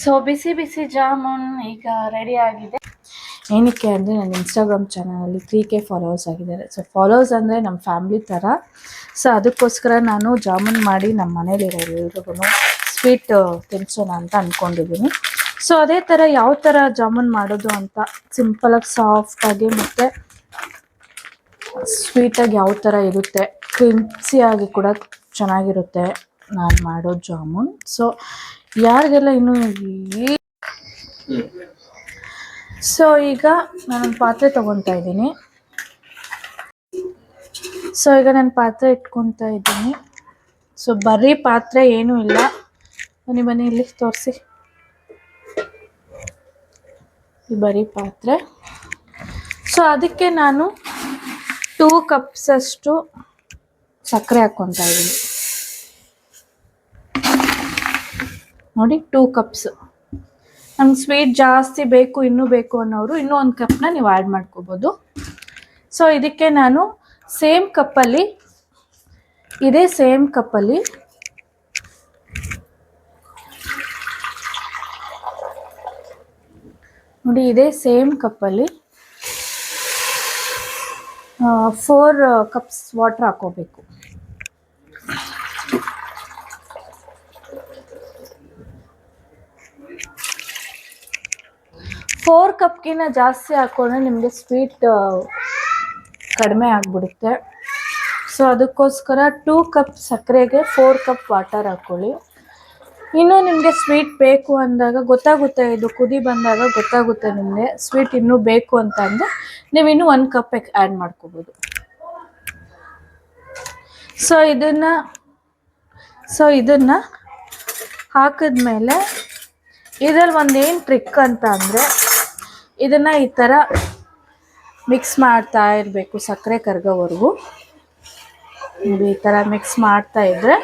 So ಬಿಸಿ ಬಿಸಿ ಜಾಮೂನ್ ಈಗ ready ಆಗಿದೆ. ಏನಕ್ಕೆ ಅಂದರೆ ನನ್ನ ಇನ್ಸ್ಟಾಗ್ರಾಮ್ ಚಾನಲಲ್ಲಿ 3K ಫಾಲೋವರ್ಸ್ ಆಗಿದ್ದಾರೆ. ಸೊ ಫಾಲೋವರ್ಸ್ ಅಂದರೆ ನಮ್ಮ ಫ್ಯಾಮ್ಲಿ ಥರ. ಸೊ ಅದಕ್ಕೋಸ್ಕರ ನಾನು ಜಾಮೂನ್ ಮಾಡಿ ನಮ್ಮ ಮನೇಲಿರೋರು ಎಲ್ರಿಗೂ ಸ್ವೀಟ್ ತಿನ್ಸೋಣ ಅಂತ ಅಂದ್ಕೊಂಡಿದ್ದೀನಿ. ಸೊ ಅದೇ ಥರ ಯಾವ ಥರ ಜಾಮೂನ್ ಮಾಡೋದು ಅಂತ ಸಿಂಪಲಾಗಿ ಸಾಫ್ಟಾಗಿ ಮತ್ತು ಸ್ವೀಟಾಗಿ ಯಾವ ಥರ ಇರುತ್ತೆ, ಕ್ರಿಮ್ಸಿಯಾಗಿ ಕೂಡ ಚೆನ್ನಾಗಿರುತ್ತೆ ನಾನು ಮಾಡೋ ಜಾಮೂನ್. ಸೊ ಯಾರಿಗೆಲ್ಲ ಇನ್ನೂ ಸೊ ಈಗ ನಾನು ಪಾತ್ರೆ ತೊಗೊತಾ ಇದ್ದೀನಿ. ಸೊ ಈಗ ನಾನು ಪಾತ್ರೆ ಇಟ್ಕೊತಾ ಇದ್ದೀನಿ. ಸೊ ಬರೀ ಪಾತ್ರೆ ಏನೂ ಇಲ್ಲ, ಬನ್ನಿ ಬನ್ನಿ ಇಲ್ಲಿ ತೋರಿಸಿ. ಈ ಬರೀ ಪಾತ್ರೆ. ಸೊ ಅದಕ್ಕೆ ನಾನು 2 ಕಪ್ಸಷ್ಟು ಸಕ್ಕರೆ ಹಾಕ್ಕೊತಾ ಇದ್ದೀನಿ. ನೋಡಿ 2 ಕಪ್ಸ್. ನಮ್ಗೆ ಸ್ವೀಟ್ ಜಾಸ್ತಿ ಬೇಕು, ಇನ್ನೂ ಬೇಕು ಅನ್ನೋರು ಇನ್ನೂ 1 ಕಪ್ನ ನೀವು ಆ್ಯಡ್ ಮಾಡ್ಕೋಬೋದು. ಸೊ ಇದಕ್ಕೆ ನಾನು ಸೇಮ್ ಕಪ್ಪಲ್ಲಿ ನೋಡಿ, ಇದೇ ಸೇಮ್ ಕಪ್ಪಲ್ಲಿ 4 ಕಪ್ಸ್ ವಾಟರ್ ಹಾಕೋಬೇಕು. ಫೋರ್ ಕಪ್ಗಿಂತ ಜಾಸ್ತಿ ಹಾಕೊಂಡ್ರೆ ನಿಮಗೆ ಸ್ವೀಟ್ ಕಡಿಮೆ ಆಗಿಬಿಡುತ್ತೆ. ಸೊ ಅದಕ್ಕೋಸ್ಕರ 2 ಕಪ್ ಸಕ್ಕರೆಗೆ 4 ಕಪ್ ವಾಟರ್ ಹಾಕ್ಕೊಳ್ಳಿ. ಇನ್ನೂ ನಿಮಗೆ ಸ್ವೀಟ್ ಬೇಕು ಅಂದಾಗ ಗೊತ್ತಾಗುತ್ತೆ, ಇದು ಕುದಿ ಬಂದಾಗ ಗೊತ್ತಾಗುತ್ತೆ ನಿಮಗೆ ಸ್ವೀಟ್ ಇನ್ನೂ ಬೇಕು ಅಂತ ಅಂದರೆ ನೀವು ಇನ್ನೂ 1 ಕಪ್ ಆ್ಯಡ್ ಮಾಡ್ಕೋಬೋದು. ಸೊ ಇದನ್ನು ಹಾಕಿದ್ಮೇಲೆ ಇದರಲ್ಲಿ ಒಂದೇನು ಟ್ರಿಕ್ ಅಂತ ಅಂದರೆ ಇದನ್ನು ಈ ಥರ ಮಿಕ್ಸ್ ಮಾಡ್ತಾ ಇರಬೇಕು ಸಕ್ಕರೆ ಕರಗೋವರೆಗೂ. ಈ ಥರ ಮಿಕ್ಸ್ ಮಾಡ್ತಾ ಇದ್ದರೆ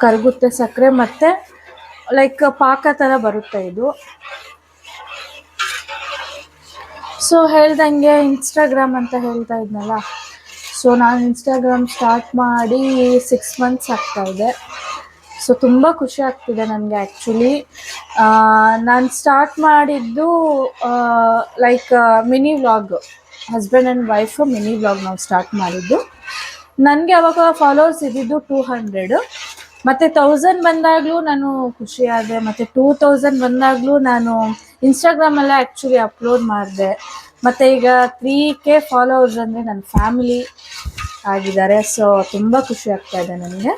ಕರಗುತ್ತೆ ಸಕ್ಕರೆ, ಮತ್ತು ಲೈಕ್ ಪಾಕ ಥರ ಬರುತ್ತೆ ಇದು. ಸೊ ಹೇಳ್ದಂಗೆ ಇನ್ಸ್ಟಾಗ್ರಾಮ್ ಅಂತ ಹೇಳ್ತಾ ಇದ್ನಲ್ಲ, ಸೊ ನಾನು ಇನ್ಸ್ಟಾಗ್ರಾಮ್ ಸ್ಟಾರ್ಟ್ ಮಾಡಿ 6 ಮಂತ್ಸ್ ಆಗ್ತಾಯಿದೆ. ಸೊ ತುಂಬ ಖುಷಿ ಆಗ್ತಿದೆ ನನಗೆ. ಆ್ಯಕ್ಚುಲಿ ನಾನು ಸ್ಟಾರ್ಟ್ ಮಾಡಿದ್ದು like mini vlog, husband and wife mini vlog ನಾವು ಸ್ಟಾರ್ಟ್ ಮಾಡಿದ್ದು. ನನಗೆ ಅವಾಗ ಫಾಲೋವರ್ಸ್ ಇದ್ದಿದ್ದು 200, ಮತ್ತು 1000 ಬಂದಾಗಲೂ ನಾನು ಖುಷಿಯಾದೆ, ಮತ್ತು 2000 ಬಂದಾಗಲೂ ನಾನು ಇನ್ಸ್ಟಾಗ್ರಾಮಲ್ಲೇ ಆ್ಯಕ್ಚುಲಿ ಅಪ್ಲೋಡ್ ಮಾಡಿದೆ. ಮತ್ತು ಈಗ 3K ಫಾಲೋವರ್ಸ್ ಅಂದರೆ ನನ್ನ ಫ್ಯಾಮಿಲಿ ಆಗಿದ್ದಾರೆ. ಸೊ ತುಂಬ ಖುಷಿ ಆಗ್ತಾಯಿದೆ ನನಗೆ.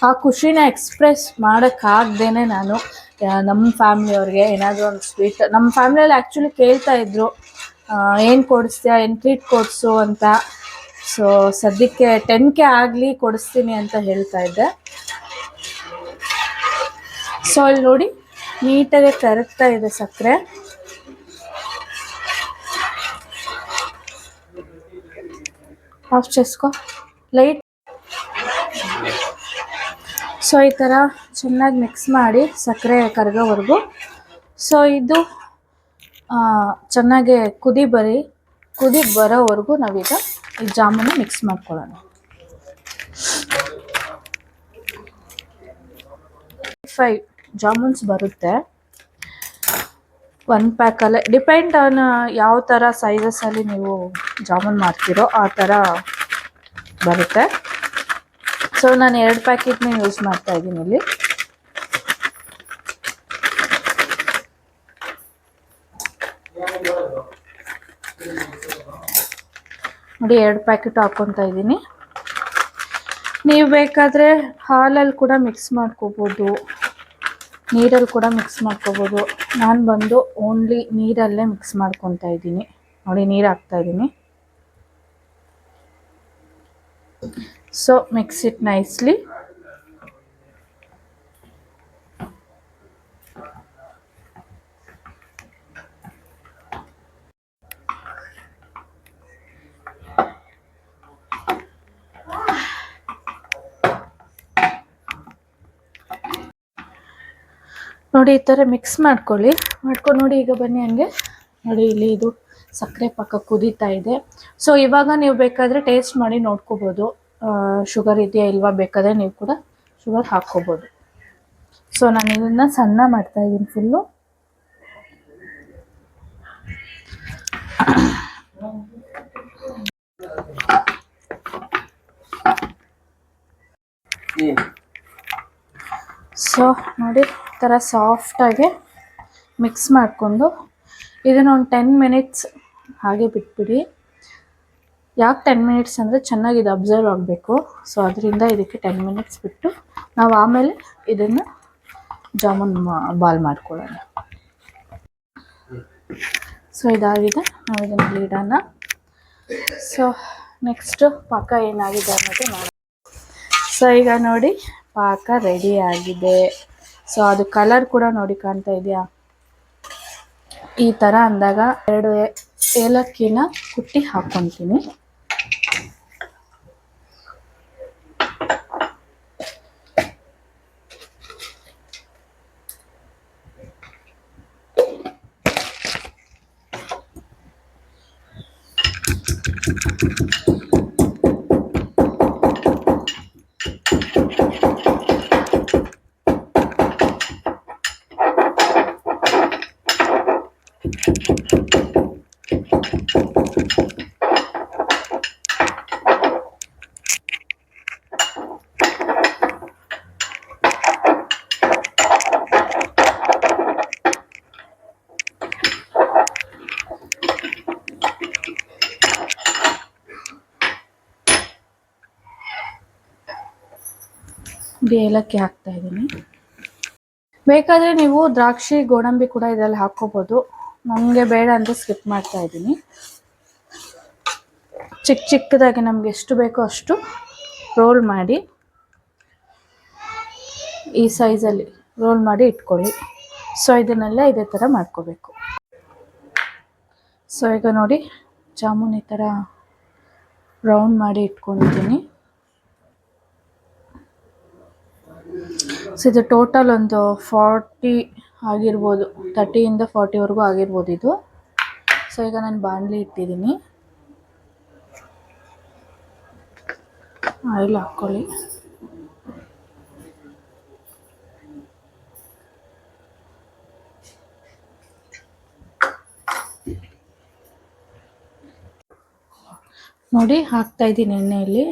ಆ ಖುಷಿನ ಎಕ್ಸ್ಪ್ರೆಸ್ ಮಾಡೋಕ್ಕಾಗ್ದೇ ನಾನು ನಮ್ಮ ಫ್ಯಾಮ್ಲಿಯವ್ರಿಗೆ ಏನಾದರೂ ಒಂದು ಸ್ವೀಟ್, ನಮ್ಮ ಫ್ಯಾಮ್ಲಿಯಲ್ಲಿ ಆ್ಯಕ್ಚುಲಿ ಕೇಳ್ತಾಯಿದ್ರು ಏನು ಕೊಡಿಸ್ತೀಯಾ, ಏನು ಟ್ರೀಟ್ ಕೊಡಿಸು ಅಂತ. ಸೊ ಸದ್ಯಕ್ಕೆ 10K ಆಗಲಿ ಕೊಡಿಸ್ತೀನಿ ಅಂತ ಹೇಳ್ತಾಯಿದ್ದೆ. ಸೊ ಅಲ್ಲಿ ನೋಡಿ ನೀಟಾಗಿ ಕರಗ್ತಾ ಇದೆ ಸಕ್ಕರೆ. ಆಫ್ చేసుకో ಲೈಟ್. ಸೊ ಈ ಥರ ಚೆನ್ನಾಗಿ ಮಿಕ್ಸ್ ಮಾಡಿ ಸಕ್ಕರೆ ಕರಗೋವರೆಗೂ. ಸೊ ಇದು ಚೆನ್ನಾಗಿ ಕುದಿ ಬರೋವರೆಗೂ ನಾವೀಗ ಈ ಜಾಮೂನು ಮಿಕ್ಸ್ ಮಾಡ್ಕೊಳ್ಳೋಣ. 5 ಜಾಮೂನ್ಸ್ ಬರುತ್ತೆ 1 ಪ್ಯಾಕಲ್ಲೇ. ಡಿಪೆಂಡ್ ಆನ್ ಯಾವ ಥರ ಸೈಜಸಲ್ಲಿ ನೀವು ಜಾಮೂನ್ ಮಾಡ್ತೀರೋ ಆ ಥರ ಬರುತ್ತೆ. ಸೊ ನಾನು 2 ಪ್ಯಾಕೆಟ್ನ ಯೂಸ್ ಮಾಡ್ತಾ ಇದ್ದೀನಿ ಇಲ್ಲಿ. ನೋಡಿ 2 ಪ್ಯಾಕೆಟ್ ಹಾಕ್ಕೊತಾ ಇದ್ದೀನಿ. ನೀವು ಬೇಕಾದರೆ ಹಾಲಲ್ಲಿ ಕೂಡ ಮಿಕ್ಸ್ ಮಾಡ್ಕೋಬೋದು, ನೀರಲ್ಲಿ ಕೂಡ ಮಿಕ್ಸ್ ಮಾಡ್ಕೋಬೋದು. ನಾನು ಬಂದು ಓನ್ಲಿ ನೀರಲ್ಲೇ ಮಿಕ್ಸ್ ಮಾಡ್ಕೊತಾ ಇದ್ದೀನಿ. ನೋಡಿ ನೀರು ಹಾಕ್ತಾಯಿದ್ದೀನಿ. So mix it nicely. ನೋಡಿ ಈ ಥರ ಮಿಕ್ಸ್ ಮಾಡ್ಕೊಂಡು ನೋಡಿ. ಈಗ ಬನ್ನಿ ಹಂಗೆ ನೋಡಿ, ಇಲ್ಲಿ ಇದು ಸಕ್ಕರೆ ಪಾಕ ಕುದೀತಾ ಇದೆ. ಸೊ ಇವಾಗ ನೀವು ಬೇಕಾದರೆ ಟೇಸ್ಟ್ ಮಾಡಿ ನೋಡ್ಕೋಬೋದು ಶುಗರ್ ಇದೆಯಾ ಇಲ್ವಾ. ಬೇಕಾದರೆ ನೀವು ಕೂಡ ಶುಗರ್ ಹಾಕ್ಕೋಬೋದು. ಸೊ ನಾನು ಇದನ್ನು ಸಣ್ಣ ಮಾಡ್ತಾಯಿದ್ದೀನಿ ಫುಲ್ಲು. ಸೊ ನೋಡಿ ಈ ಥರ ಸಾಫ್ಟಾಗಿ ಮಿಕ್ಸ್ ಮಾಡಿಕೊಂಡು ಇದನ್ನು ಒಂದು 10 ಮಿನಿಟ್ಸ್ ಹಾಗೆ ಬಿಟ್ಬಿಡಿ. ಯಾಕೆ 10 ಮಿನಿಟ್ಸ್ ಅಂದರೆ ಚೆನ್ನಾಗಿ ಇದು ಅಬ್ಸರ್ವ್ ಆಗಬೇಕು. ಸೊ ಅದರಿಂದ ಇದಕ್ಕೆ 10 ಮಿನಿಟ್ಸ್ ಬಿಟ್ಟು ನಾವು ಆಮೇಲೆ ಇದನ್ನು ಜಾಮೂನ್ ಬಾಲ್ ಮಾಡ್ಕೊಳ್ಳೋಣ. ಸೊ ಇದಾಗಿದೆ, ನಾವು ಇದನ್ನು ಇಡೋಣ. ಸೊ ನೆಕ್ಸ್ಟು ಪಾಕ ಏನಾಗಿದೆ ಅನ್ನೋದು ನೋಡೋಣ. ಸೊ ಈಗ ನೋಡಿ ಪಾಕ ರೆಡಿ ಆಗಿದೆ. ಸೊ ಅದು ಕಲರ್ ಕೂಡ ನೋಡಿ ಕಾಣ್ತಾ ಇದೆಯಾ, ಈ ಥರ ಅಂದಾಗ 2 ಏಲಕ್ಕಿನ ಕುಟ್ಟಿ ಹಾಕ್ಕೊತೀನಿ. ಏಲಕ್ಕಿ ಹಾಕ್ತಾ ಇದ್ದೀನಿ. ಬೇಕಾದರೆ ನೀವು ದ್ರಾಕ್ಷಿ ಗೋಡಂಬಿ ಕೂಡ ಇದರಲ್ಲಿ ಹಾಕ್ಕೋಬೋದು. ನನಗೆ ಬೇಡ ಅಂತ ಸ್ಕಿಪ್ ಮಾಡ್ತಾ ಇದ್ದೀನಿ. ಚಿಕ್ಕದಾಗಿ ನಮ್ಗೆ ಎಷ್ಟು ಬೇಕೋ ಅಷ್ಟು ರೋಲ್ ಮಾಡಿ ಈ ಸೈಜಲ್ಲಿ ರೋಲ್ ಮಾಡಿ ಇಟ್ಕೊಳ್ಳಿ. ಸೊ ಇದನ್ನೆಲ್ಲ ಇದೇ ಥರ ಮಾಡ್ಕೋಬೇಕು. ಸೊ ಈಗ ನೋಡಿ ಜಾಮೂನ್ ಈ ಥರ ರೌಂಡ್ ಮಾಡಿ ಇಟ್ಕೊಂಡಿದ್ದೀನಿ. ಸೊ ಇದು ಟೋಟಲ್ ಒಂದು 40 ಆಗಿರ್ಬೋದು, 30ಇಂದ 40ವರೆಗೂ ಆಗಿರ್ಬೋದು ಇದು. ಸೊ ಈಗ ನಾನು ಬಾಣಲಿ ಇಟ್ಟಿದ್ದೀನಿ, ಆಯಿಲ್ ಹಾಕ್ಕೊಳ್ಳಿ. ನೋಡಿ ಹಾಕ್ತಾ ಇದ್ದೀನಿ ಎಣ್ಣೆಯಲ್ಲಿ.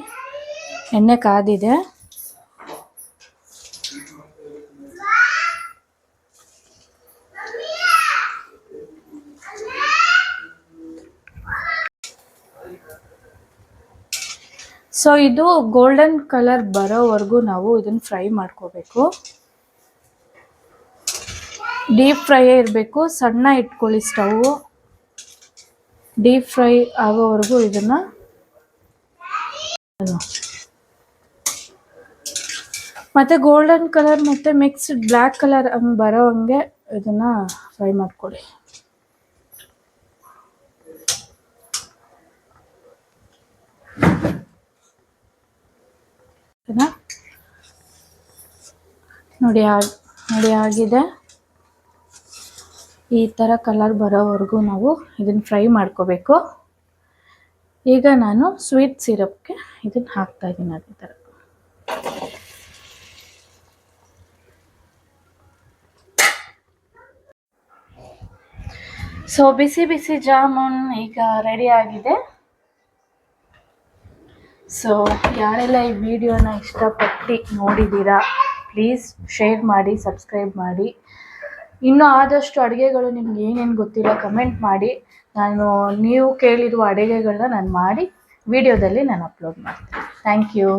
ಎಣ್ಣೆ ಕಾದಿದೆ. ಸೊ ಇದು ಗೋಲ್ಡನ್ ಕಲರ್ ಬರೋವರೆಗೂ ನಾವು ಇದನ್ನು ಫ್ರೈ ಮಾಡ್ಕೋಬೇಕು. ಡೀಪ್ ಫ್ರೈ ಇರಬೇಕು, ಸಣ್ಣ ಇಟ್ಕೊಳ್ಳಿ ಸ್ಟವ್. ಡೀಪ್ ಫ್ರೈ ಆಗೋವರೆಗೂ ಇದನ್ನು ಮತ್ತು ಗೋಲ್ಡನ್ ಕಲರ್ ಮತ್ತು ಮಿಕ್ಸ್ಡ್ ಬ್ಲ್ಯಾಕ್ ಕಲರ್ ಹಂಗೆ ಬರೋ ಹಂಗೆ ಇದನ್ನು ಫ್ರೈ ಮಾಡ್ಕೊಳ್ಳಿ. ನೋಡಿ ಆಗಿದೆ. ಈ ಥರ ಕಲರ್ ಬರೋವರೆಗೂ ನಾವು ಇದನ್ನು ಫ್ರೈ ಮಾಡ್ಕೋಬೇಕು. ಈಗ ನಾನು ಸ್ವೀಟ್ ಸಿರಪ್ಗೆ ಇದನ್ನು ಹಾಕ್ತಾ ಇದ್ದೀನಿ ಅದೇ ಥರ. ಸೊ ಬಿಸಿ ಬಿಸಿ ಜಾಮೂನ್ ಈಗ ರೆಡಿ ಆಗಿದೆ. ಸೊ ಯಾರೆಲ್ಲ ಈ ವಿಡಿಯೋನ ಇಷ್ಟಪಟ್ಟು ನೋಡಿದ್ದೀರಾ ಪ್ಲೀಸ್ ಶೇರ್ ಮಾಡಿ, ಸಬ್ಸ್ಕ್ರೈಬ್ ಮಾಡಿ. ಇನ್ನೂ ಆದಷ್ಟು ಅಡುಗೆಗಳು ನಿಮ್ಗೆ ಏನೇನು ಗೊತ್ತಿಲ್ಲ ಕಮೆಂಟ್ ಮಾಡಿ. ನೀವು ಕೇಳಿರುವ ಅಡುಗೆಗಳನ್ನ ನಾನು ಮಾಡಿ ವಿಡಿಯೋದಲ್ಲಿ ನಾನು ಅಪ್ಲೋಡ್ ಮಾಡ್ತೀನಿ. Thank you.